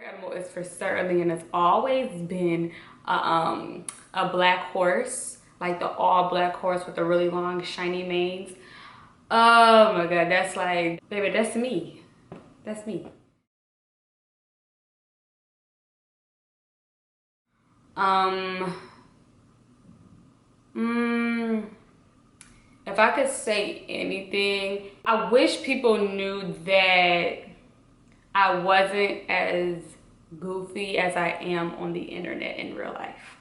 Animal is for certainly, and it's always been a black horse, like the all black horse with the really long shiny manes. Oh my god, that's like, baby, that's me. That's me. Um, mm, if I could say anything, I wish people knew that I wasn't as goofy as I am on the internet in real life.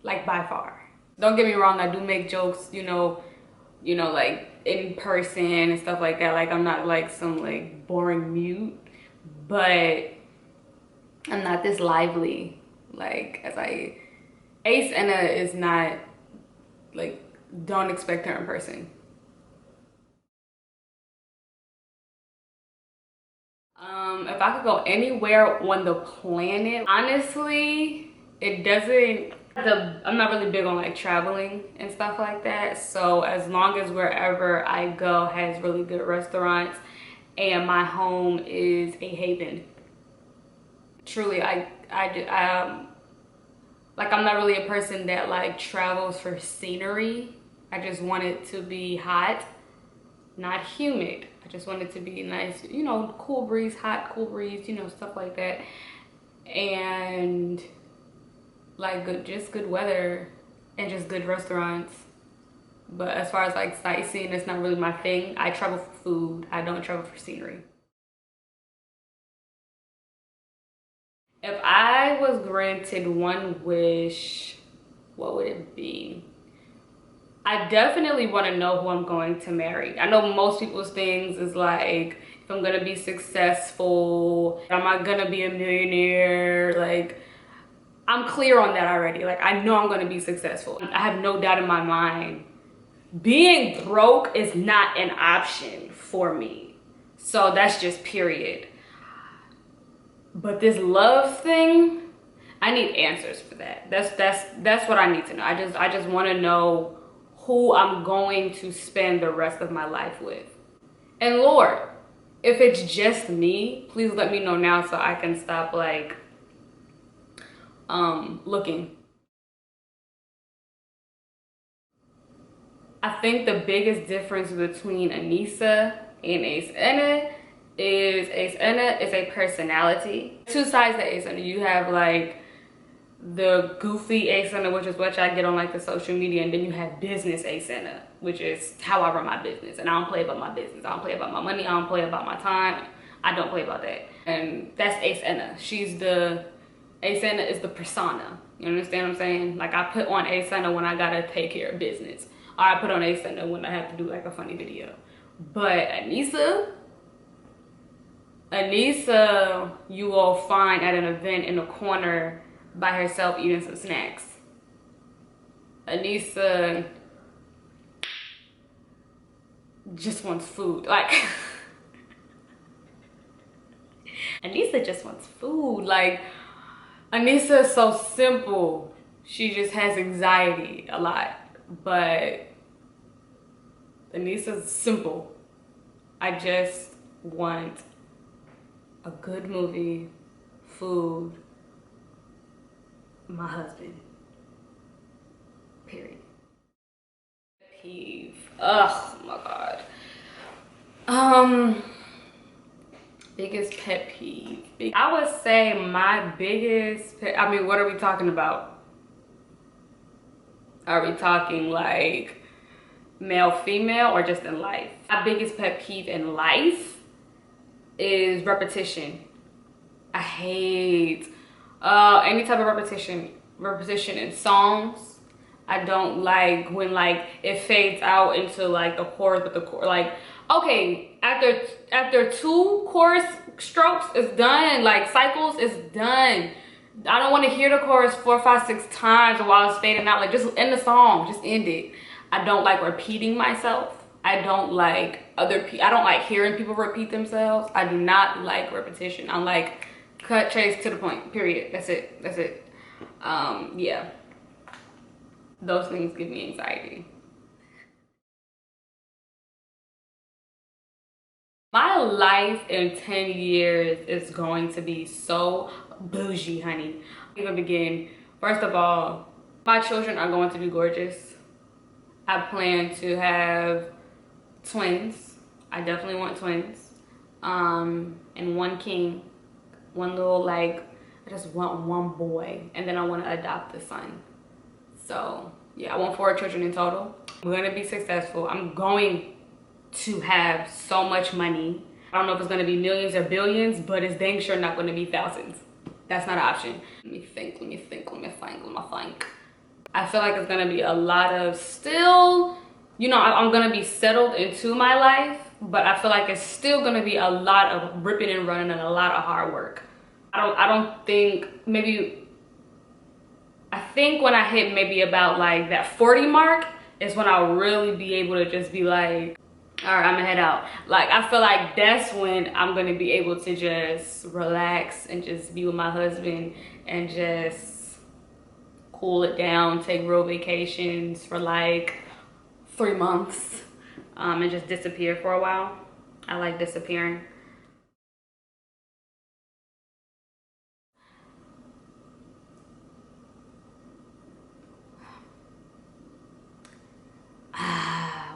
Like by far. Don't get me wrong, I do make jokes, like in person and stuff like that. Like I'm not like some like boring mute, but I'm not this lively. Like Ace Anna is not like, don't expect her in person. If I could go anywhere on the planet, honestly, it doesn't, I'm not really big on like traveling and stuff like that. So as long as wherever I go has really good restaurants and my home is a haven. Truly, like I'm not really a person that like travels for scenery. I just want it to be hot, not humid. I just want it to be nice, cool breeze, hot, cool breeze, stuff like that. And like just good weather and just good restaurants. But as far as like sightseeing, it's not really my thing. I travel for food. I don't travel for scenery. If I was granted one wish, what would it be? I definitely want to know who I'm going to marry. I know most people's things is like, if I'm gonna be successful, am I gonna be a millionaire? Like, I'm clear on that already. Like, I know I'm gonna be successful. I have no doubt in my mind. Being broke is not an option for me. So that's just period. But this love thing, I need answers for that. That's what I need to know. I just want to know who I'm going to spend the rest of my life with. And Lord, if it's just me, please let me know now so I can stop like looking. I think the biggest difference between Anissa and Ace Anna is Ace Anna is a personality. Two sides to Ace Anna. You have like the goofy Ace Anna, which is what I get on like the social media, and then you have business Ace Anna, which is how I run my business. And I don't play about my business. I don't play about my money. I don't play about my time. I don't play about that. And that's Ace Anna. Ace Anna is the persona. You understand what I'm saying? Like I put on Ace Anna when I gotta take care of business. Or I put on Ace Anna when I have to do like a funny video. But Anissa, you will find at an event in a corner by herself eating some snacks. Anissa just wants food. Like, Anissa just wants food. Like, Anissa is so simple. She just has anxiety a lot. But Anissa's simple. I just want a good movie, food, my husband. Period. Peeve. Oh my god. Biggest pet peeve. I would say my biggest pet, I mean, what are we talking about? Are we talking like male, female, or just in life? My biggest pet peeve in life is repetition. I hate any type of repetition in songs. I don't like when like it fades out into like a chorus with the chorus. Like, okay, after two chorus strokes is done, like cycles is done. I don't want to hear the chorus 4, 5, 6 times while it's fading out. Like, just end the song, just end it. I don't like repeating myself. I don't like I don't like hearing people repeat themselves. I do not like repetition. I'm like, cut, chase, to the point, period. That's it. Yeah, those things give me anxiety. My life in 10 years is going to be so bougie, honey. Even begin. First of all, my children are going to be gorgeous. I plan to have twins. I definitely want twins. And one king, one little, like, I just want one boy, and then I want to adopt a son. So yeah, I want 4 children in total. I'm gonna be successful. I'm going to have so much money. I don't know if it's gonna be millions or billions, but it's dang sure not gonna be thousands. That's not an option. Let me think. I feel like it's gonna be a lot of still, you know, I'm gonna be settled into my life, but I feel like it's still gonna be a lot of ripping and running and a lot of hard work. I don't think, maybe, I think when I hit maybe about like that 40 mark is when I'll really be able to just be like, all right, I'm gonna head out. Like, I feel like that's when I'm gonna be able to just relax and just be with my husband and just cool it down, take real vacations for like 3 months, and just disappear for a while. I like disappearing.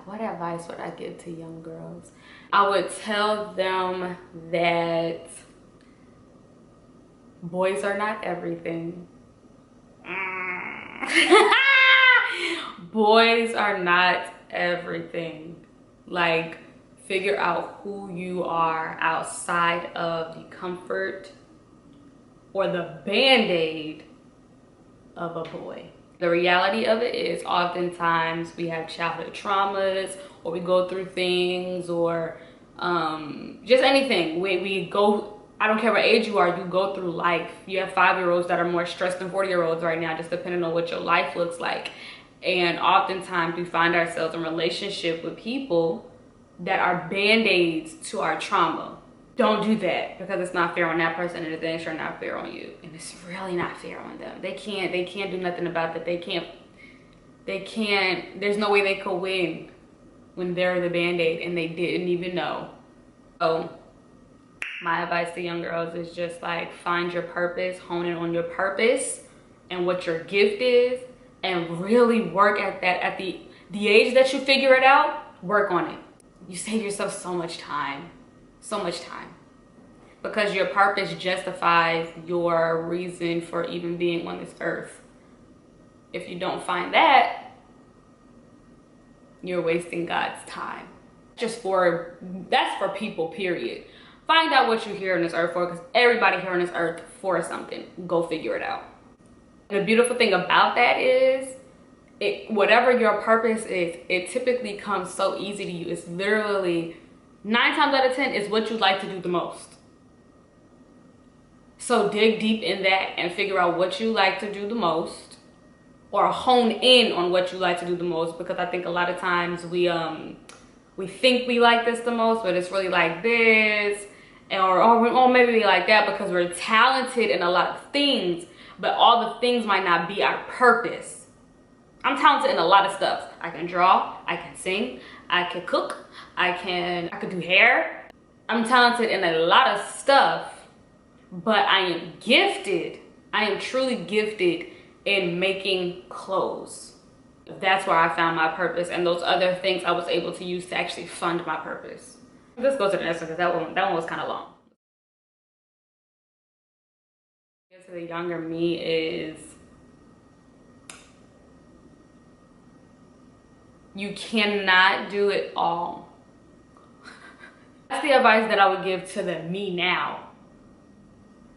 What advice would I give to young girls? I would tell them that boys are not everything. Boys are not everything. Like, figure out who you are outside of the comfort or the band-aid of a boy. The reality of it is oftentimes we have childhood traumas, or we go through things, or just anything. We go, I don't care what age you are, you go through life. You have 5-year-olds that are more stressed than 40-year-olds right now, just depending on what your life looks like. And oftentimes we find ourselves in relationship with people that are band-aids to our trauma. Don't do that, because it's not fair on that person, and it's sure not fair on you, and it's really not fair on them. They can't do nothing about that. They can't, there's no way they could win when they're the band-aid and they didn't even know. So my advice to young girls is just like, find your purpose, hone in on your purpose and what your gift is, and really work at that. At the age that you figure it out, work on it. You save yourself so much time, because your purpose justifies your reason for even being on this earth. If you don't find that, you're wasting God's time. That's for people, period. Find out what you're here on this earth for, because everybody here on this earth for something. Go figure it out. The beautiful thing about that is, whatever your purpose is, it typically comes so easy to you. It's literally 9 times out of 10 is what you like to do the most. So dig deep in that and figure out what you like to do the most, or hone in on what you like to do the most, because I think a lot of times we think we like this the most, but it's really like this, or maybe we like that because we're talented in a lot of things, but all the things might not be our purpose. I'm talented in a lot of stuff. I can draw, I can sing, I can cook, I could do hair. I'm talented in a lot of stuff, but I am gifted. I am truly gifted in making clothes. That's where I found my purpose, and those other things I was able to use to actually fund my purpose. Let's go to the next one, because that one was kind of long. To the younger me is, you cannot do it all. That's the advice that I would give to the me now.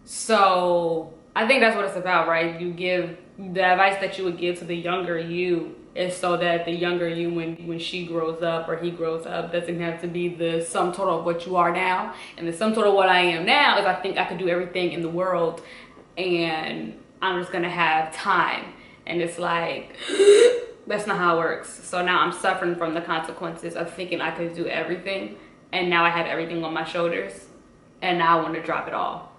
So I think that's what it's about, right? You give the advice that you would give to the younger you is so that the younger you, when she grows up or he grows up, doesn't have to be the sum total of what you are now. And the sum total of what I am now is, I think I could do everything in the world, and I'm just gonna have time. And it's like, that's not how it works. So now I'm suffering from the consequences of thinking I could do everything, and now I have everything on my shoulders, and now I want to drop it all.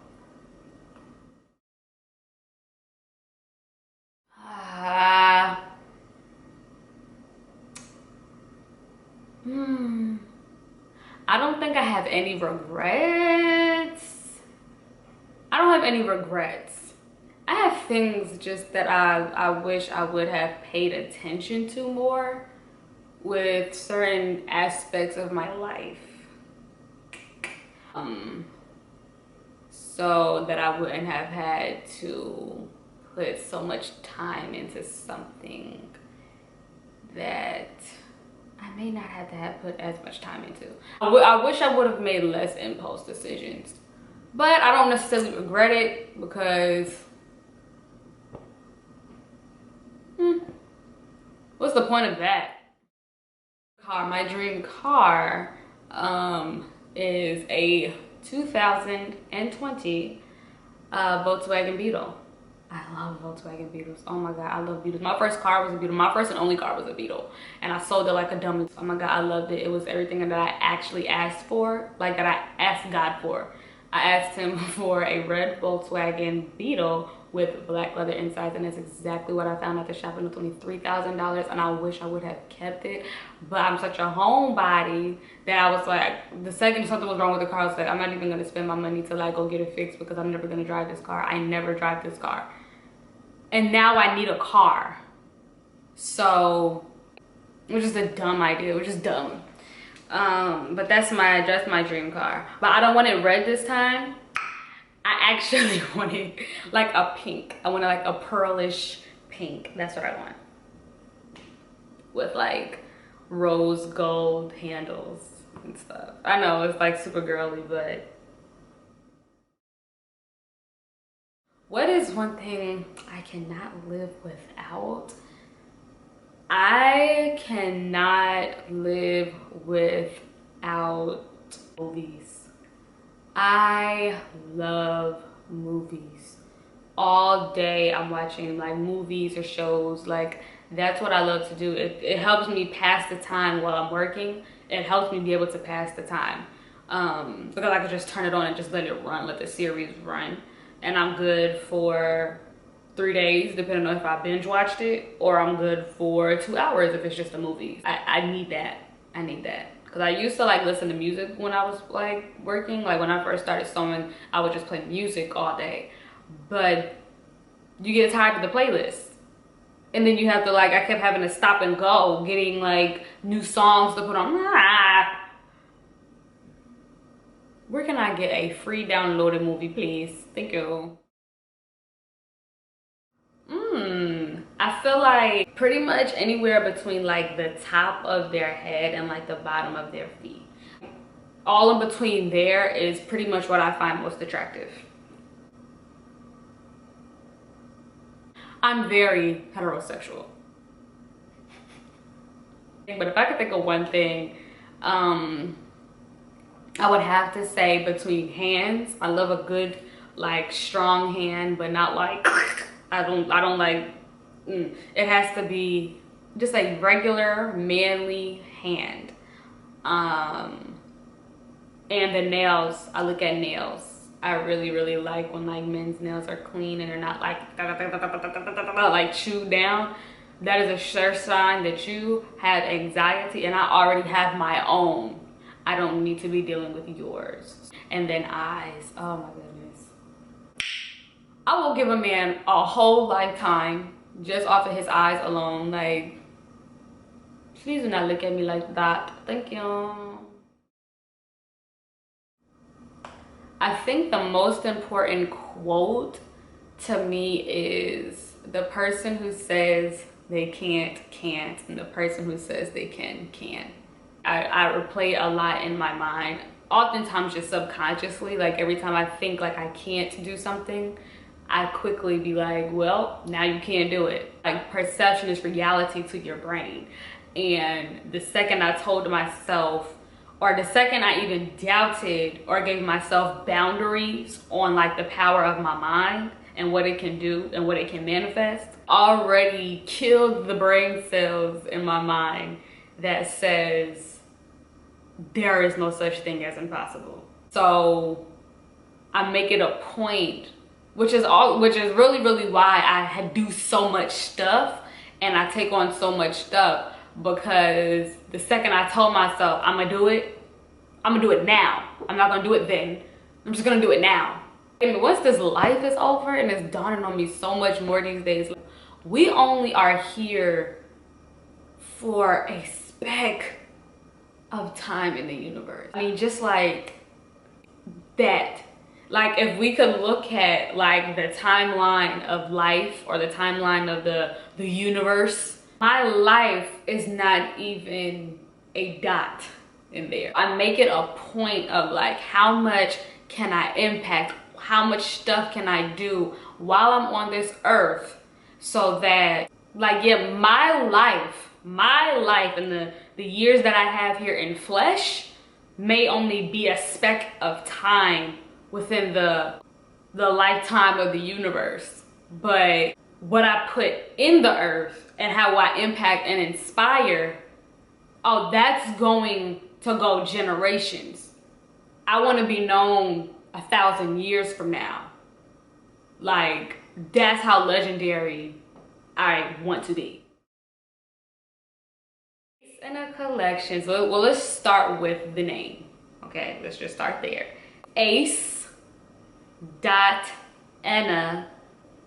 I don't think I have any regrets. I don't have any regrets. I have things just that I wish I would have paid attention to more with certain aspects of my life. So that I wouldn't have had to put so much time into something that I may not have to have put as much time into. I wish I would have made less impulse decisions, but I don't necessarily regret it because what's the point of that? My dream car is a 2020 Volkswagen Beetle. I love Volkswagen Beetles. Oh my God, I love Beetles. My first car was a Beetle. My first and only car was a Beetle. And I sold it like a dummy. Oh my God, I loved it. It was everything that I actually asked for, like that I asked God for. I asked him for a red Volkswagen Beetle with black leather insides, and that's exactly what I found at the shop, and it was only $3,000, and I wish I would have kept it, but I'm such a homebody that I was like, the second something was wrong with the car, I was like, I'm not even gonna spend my money to like go get it fixed because I'm never gonna drive this car. I never drive this car. And now I need a car. So it was just a dumb idea. It was just dumb. But that's my dream car. But I don't want it red this time. I actually wanted like a pink. I wanted like a pearlish pink. That's what I want. With like rose gold handles and stuff. I know it's like super girly, but what is one thing I cannot live without? I cannot live without movies. I love movies. All day I'm watching like movies or shows. Like that's what I love to do. It helps me pass the time while I'm working. It helps me be able to pass the time. Because I could just turn it on and just let it run, let the series run. And I'm good for 3 days, depending on if I binge watched it, or I'm good for 2 hours if it's just a movie. I need that. I need that. Because I used to like listen to music when I was like working. Like when I first started sewing, I would just play music all day. But you get tired of the playlist. And then you have to like, I kept having to stop and go, getting like new songs to put on. Where can I get a free downloaded movie, please? Thank you. I feel like pretty much anywhere between like the top of their head and like the bottom of their feet. All in between there is pretty much what I find most attractive. I'm very heterosexual. But if I could think of one thing, I would have to say between hands. I love a good like strong hand, but not like I don't like it has to be just a regular manly hand. And the nails, I look at nails. I really like when like men's nails are clean and they're not like like chewed down. That is a sure sign that you have anxiety, and I already have my own. I don't need to be dealing with yours. And then eyes, oh my goodness. I will give a man a whole lifetime just off of his eyes alone. Like, please do not look at me like that. Thank you. I think the most important quote to me is the person who says they can't, and the person who says they can. I replay it a lot in my mind, oftentimes just subconsciously. Like every time I think like I can't do something, I quickly be like, well, now you can't do it. Like perception is reality to your brain. And the second I told myself, or the second I even doubted or gave myself boundaries on like the power of my mind and what it can do and what it can manifest, already killed the brain cells in my mind that says there is no such thing as impossible. So I make it a point, which is really why I do so much stuff and I take on so much stuff, because the second I told myself I'm gonna do it, I'm gonna do it now. I'm not gonna do it then. I'm just gonna do it now. And once this life is over, and it's dawning on me so much more these days, like, we only are here for a speck of time in the universe. I mean, just like that. Like, if we could look at like the timeline of life, or the timeline of the universe, my life is not even a dot in there. I make it a point of like, how much can I impact, how much stuff can I do while I'm on this earth, so that like, yeah, my life and the years that I have here in flesh may only be a speck of time within the lifetime of the universe, but what I put in the earth and how I impact and inspire, oh, that's going to go generations. I want to be known 1,000 years from now. Like, that's how legendary I want to be. In a collection, so well, let's start with the name. Okay, let's just start there. Ase dot Anna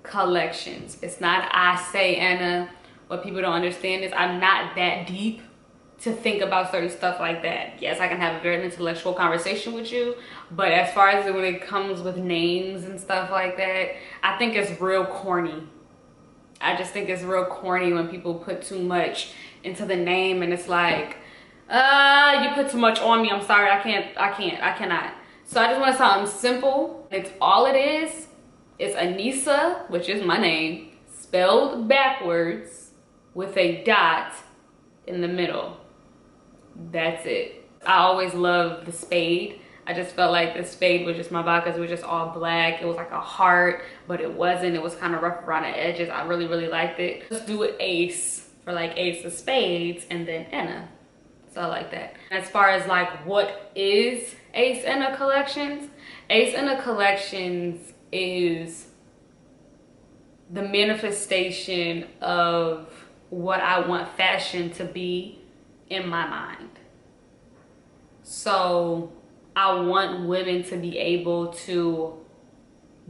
collections. It's not Ase Anna. What people don't understand is I'm not that deep to think about certain stuff like that. Yes, I can have a very intellectual conversation with you, but as far as when it comes with names and stuff like that, I think it's real corny. I just think it's real corny when people put too much into the name, and it's like, you put too much on me. I'm sorry, I cannot. So I just want something simple. It's all it is. It's Anissa, which is my name, spelled backwards with a dot in the middle. That's it. I always loved the spade. I just felt like the spade was just my vibe because it was just all black. It was like a heart, but it wasn't. It was kind of rough around the edges. I really, really liked it. Let's do it Ace for like ace of spades, and then Anna. So I like that. As far as like what is Ace Anna Collections? Ace Anna Collections is the manifestation of what I want fashion to be in my mind. So I want women to be able to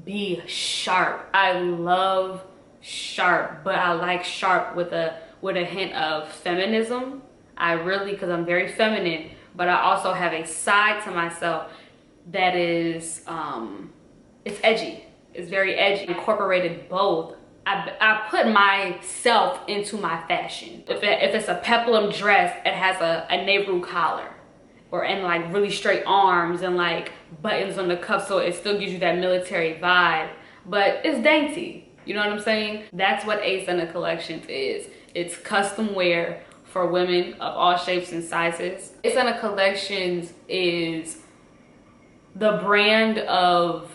be sharp. I love sharp, but I like sharp with a hint of feminism. I really, because I'm very feminine, but I also have a side to myself that is, it's edgy. It's very edgy. Incorporated both. I put myself into my fashion. If it's a peplum dress, it has a Nehru collar, or and like really straight arms and like buttons on the cuff, so it still gives you that military vibe, but it's dainty. You know what I'm saying? That's what Ace Anna Collections is. It's custom wear for women of all shapes and sizes. Ace Anna Collections is the brand of,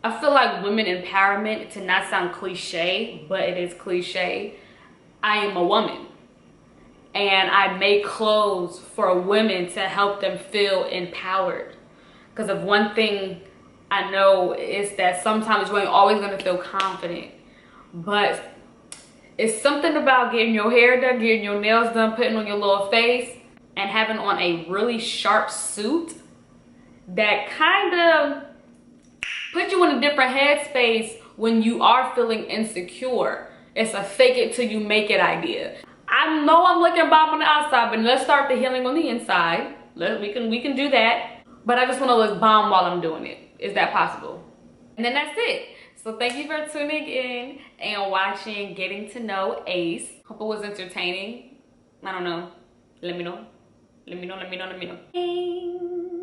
I feel like, women empowerment, to not sound cliche, but it is cliche. I am a woman, and I make clothes for women to help them feel empowered. Because of one thing I know is that sometimes you ain't always gonna feel confident, but it's something about getting your hair done, getting your nails done, putting on your little face, and having on a really sharp suit that kind of put you in a different headspace when you are feeling insecure. It's a fake it till you make it idea. I know I'm looking bomb on the outside, but let's start the healing on the inside. We can do that. But I just want to look bomb while I'm doing it. Is that possible? And then that's it. So thank you for tuning in and watching Getting to Know Ace. Hope it was entertaining. I don't know. Let me know. Let me know.